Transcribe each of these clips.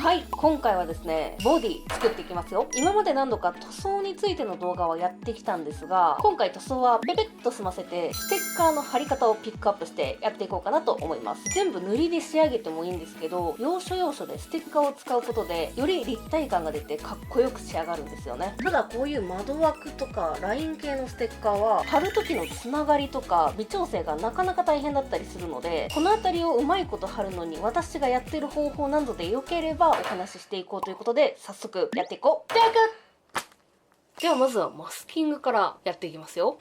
はい、今回はですね、ボディ作っていきますよ。今まで何度か塗装についての動画はやってきたんですが、今回塗装はペペッと済ませて、ステッカーの貼り方をピックアップしてやっていこうかなと思います。全部塗りで仕上げてもいいんですけど、要所要所でステッカーを使うことで、より立体感が出てかっこよく仕上がるんですよね。ただこういう窓枠とかライン系のステッカーは、貼る時のつながりとか微調整がなかなか大変だったりするので、この辺りをうまいこと貼るのに私がやってる方法などで良ければお話ししていこうということで、早速やっていこう。ではまずはマスキングからやっていきますよ。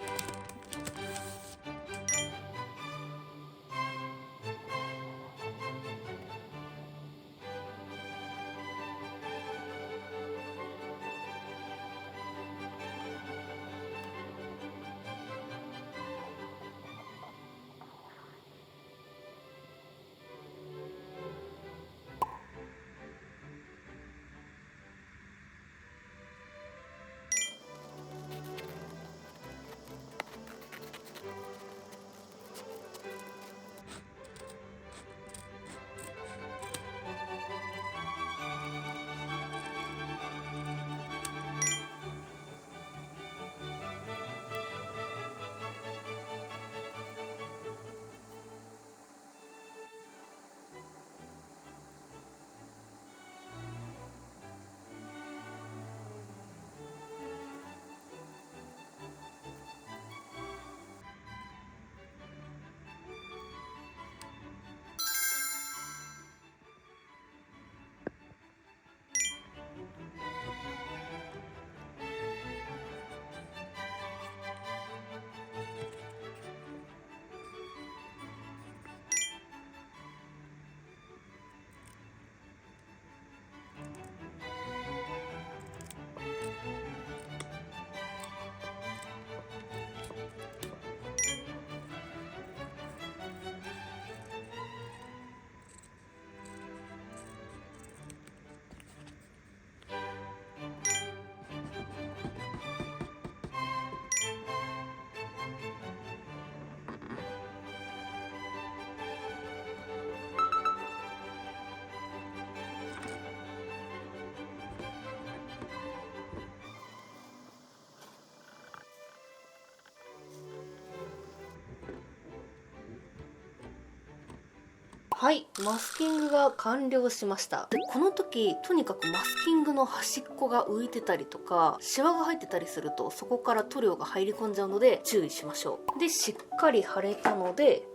はい、マスキングが完了しました。で、この時とにかくマスキングの端っこが浮いてたりとかシワが入ってたりすると、そこから塗料が入り込んじゃうので注意しましょう。で、しっかり貼れたので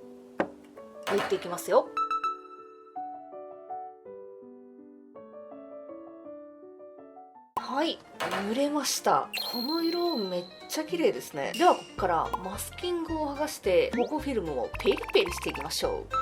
塗っていきますよ。はい、塗れました。この色めっちゃ綺麗ですね。ではここからマスキングを剥がして保護フィルムをペリペリしていきましょう。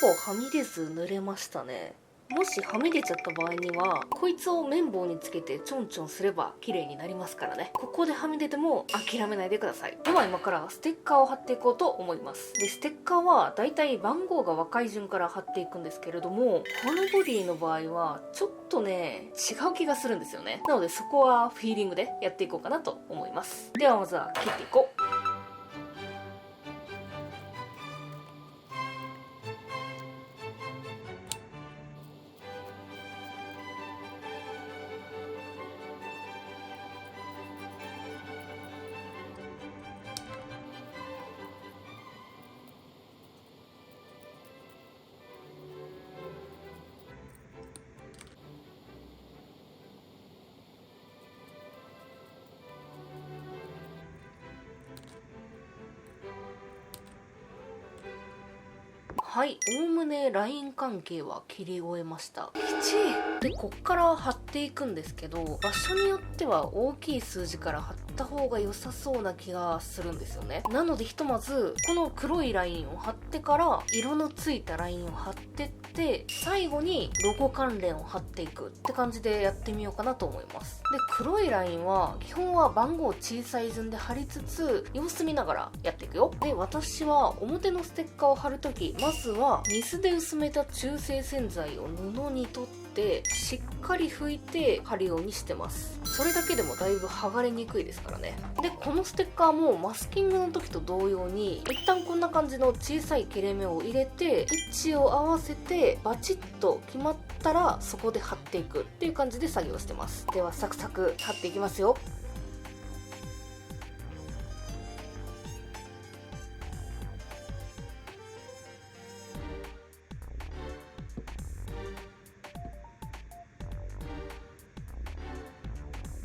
ほぼはみ出ず塗れましたね。もしはみ出ちゃった場合にはこいつを綿棒につけてちょんちょんすれば綺麗になりますからね。ここではみ出ても諦めないでください。では今からステッカーを貼っていこうと思います。でステッカーはだいたい番号が若い順から貼っていくんですけれども、このボディの場合はちょっとね違う気がするんですよね。なのでそこはフィーリングでやっていこうかなと思います。ではまずは切っていこう。はい、おおむねライン関係は切り終えました。でこっから貼っていくんですけど、場所によっては大きい数字から貼った方が良さそうな気がするんですよね。なのでひとまずこの黒いラインを貼ってから色のついたラインを貼ってって、最後にロゴ関連を貼っていくって感じでやってみようかなと思います。で黒いラインは基本は番号小さい順で貼りつつ様子見ながらやっていくよ。で私は表のステッカーを貼るとき、まずは水で薄めた中性洗剤を布に取ってしっかり拭いて貼るようにしてます。それだけでもだいぶ剥がれにくいですからね。でこのステッカーもマスキングの時と同様に一旦こんな感じの小さい切れ目を入れて位置を合わせてバチッと決まったらそこで貼っていくっていう感じで作業してます。ではサクサク貼っていきますよ。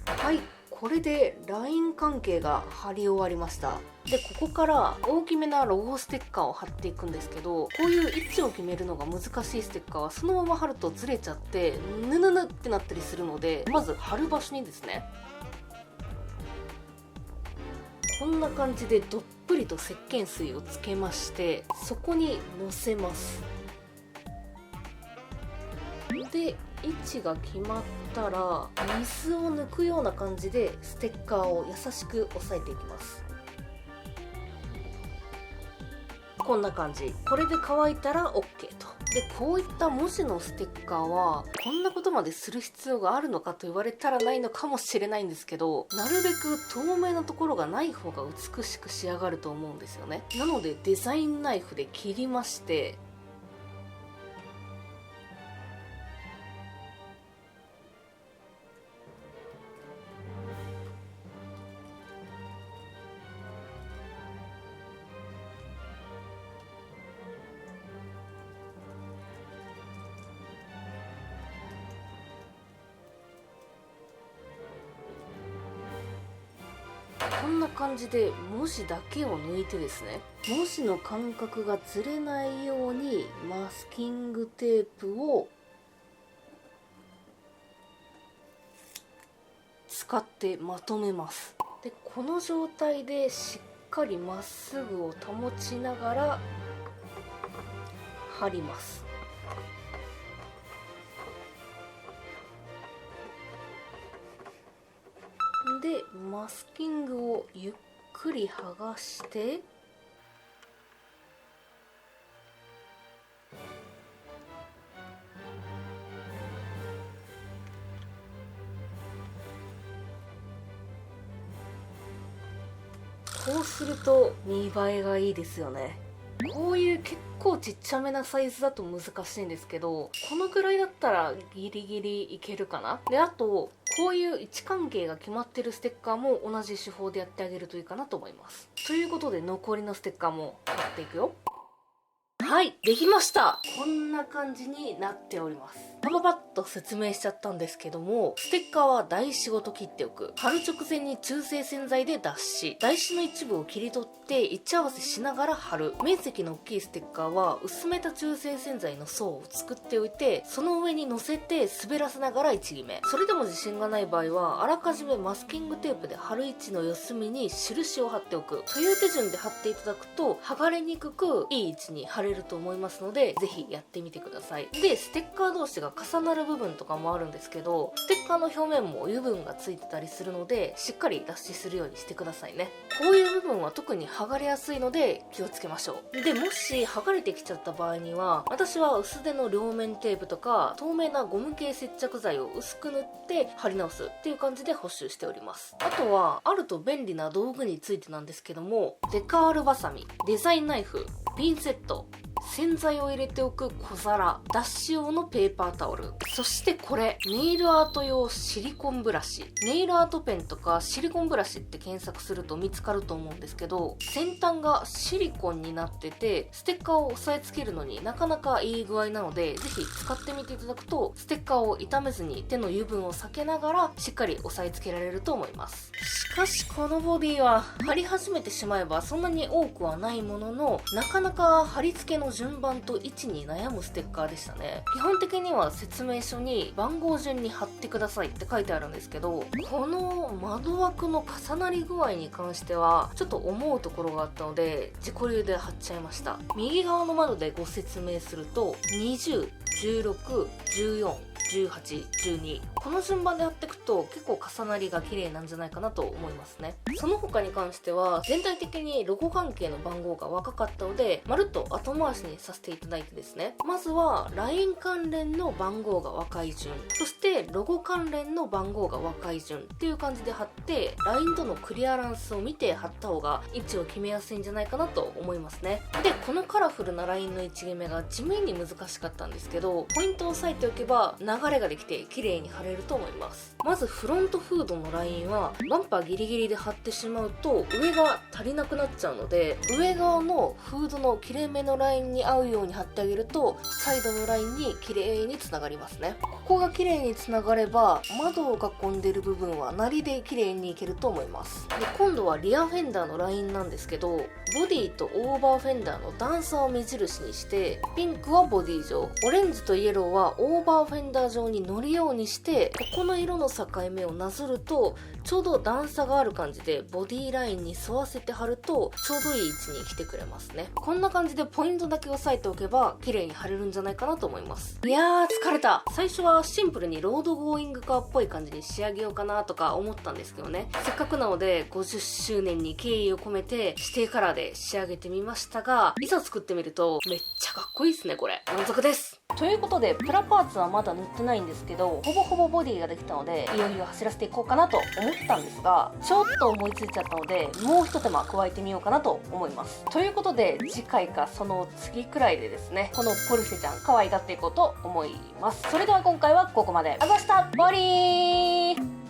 はい、これでライン関係が貼り終わりました。でここから大きめなロゴステッカーを貼っていくんですけど、こういう位置を決めるのが難しいステッカーはそのまま貼るとずれちゃってヌヌヌってなったりするので、まず貼る場所にですね、こんな感じでどっぷりと石鹸水をつけまして、そこにのせます。で位置が決まったら水を抜くような感じでステッカーを優しく押さえていきます。こんな感じ。これで乾いたら OK と。でこういった文字のステッカーはこんなことまでする必要があるのかと言われたらないのかもしれないんですけど、なるべく透明なところがない方が美しく仕上がると思うんですよね。なのでデザインナイフで切りまして、こんな感じで文字だけを抜いてですね、文字の間隔がずれないようにマスキングテープを使ってまとめます。でこの状態でしっかりまっすぐを保ちながら貼ります。でマスキングをゆっくり剥がして、こうすると見栄えがいいですよね。こういう結構ちっちゃめなサイズだと難しいんですけど、このぐらいだったらギリギリいけるかな。であとこういう位置関係が決まってるステッカーも同じ手法でやってあげるといいかなと思います。ということで残りのステッカーも貼っていくよ。はい、できました。こんな感じになっております。パパパッと説明しちゃったんですけども、ステッカーは台紙ごと切っておく。貼る直前に中性洗剤で脱脂。台紙の一部を切り取って位置合わせしながら貼る。面積の大きいステッカーは薄めた中性洗剤の層を作っておいて、その上に乗せて滑らせながら位置決め。それでも自信がない場合は、あらかじめマスキングテープで貼る位置の四隅に印を貼っておく。という手順で貼っていただくと、剥がれにくくいい位置に貼れると思いますので、ぜひやってみてください。でステッカー同士が重なる部分とかもあるんですけど、ステッカーの表面も油分がついてたりするので、しっかり脱脂するようにしてくださいね。こういう部分は特に剥がれやすいので気をつけましょう。で、もし剥がれてきちゃった場合には、私は薄手の両面テープとか透明なゴム系接着剤を薄く塗って貼り直すっていう感じで補修しております。あとはあると便利な道具についてなんですけども、デカールバサミ、デザインナイフ、ピンセット、洗剤を入れておく小皿、脱脂用のペーパータオル、そしてこれ、ネイルアート用シリコンブラシ。ネイルアートペンとかシリコンブラシって検索すると見つかると思うんですけど、先端がシリコンになってて、ステッカーを押さえつけるのになかなかいい具合なので、ぜひ使ってみていただくと、ステッカーを傷めずに手の油分を避けながらしっかり押さえつけられると思います。しかしこのボディは貼り始めてしまえばそんなに多くはないものの、なかなか貼り付けの順番と位置に悩むステッカーでしたね。基本的には説明書に番号順に貼ってくださいって書いてあるんですけど、この窓枠の重なり具合に関してはちょっと思うところがあったので自己流で貼っちゃいました。右側の窓でご説明すると、20、16、14、18、12、この順番で貼っていくと結構重なりが綺麗なんじゃないかなと思いますね。その他に関しては全体的にロゴ関係の番号が若かったので、まるっと後回しにさせていただいてですね、まずは LINE 関連の番号が若い順、そしてロゴ関連の番号が若い順っていう感じで貼って、 LINE とのクリアランスを見て貼った方が位置を決めやすいんじゃないかなと思いますね。で、このカラフルな LINE の位置決めが地味に難しかったんですけど、ポイントを押さえておけば流れができて綺麗に貼れると思います。まずフロントフードのラインはバンパーギリギリで貼ってしまうと上が足りなくなっちゃうので、上側のフードの切れ目のラインに合うように貼ってあげるとサイドのラインに綺麗につながりますね。ここが綺麗につながれば窓を囲んでいる部分はなりで綺麗にいけると思います。で、今度はリアフェンダーのラインなんですけど、ボディとオーバーフェンダーの段差を目印にして、ピンクはボディ状、オレンジとイエローはオーバーフェンダー状に乗るようにして、ここの色の境目をなぞるとちょうど段差がある感じでボディラインに沿わせて貼るとちょうどいい位置に来てくれますね。こんな感じでポイントだけ押さえておけば綺麗に貼れるんじゃないかなと思います。いやー疲れた。最初はシンプルにロードゴーイングカーっぽい感じに仕上げようかなとか思ったんですけどね、せっかくなので50周年に敬意を込めて指定カラーで仕上げてみましたが、いざ作ってみるとめっちゃかっこいいですね。これ満足です。ということでプラパーツはまだ塗ってないんですけど、ほぼほぼボディができたのでいよいよ走らせていこうかなと思ったんですが、ちょっと思いついちゃったのでもう一手間加えてみようかなと思います。ということで次回かその次くらいでですね、このポルシェちゃん可愛がっていこうと思います。それでは今回はここまで。あざしたボディー。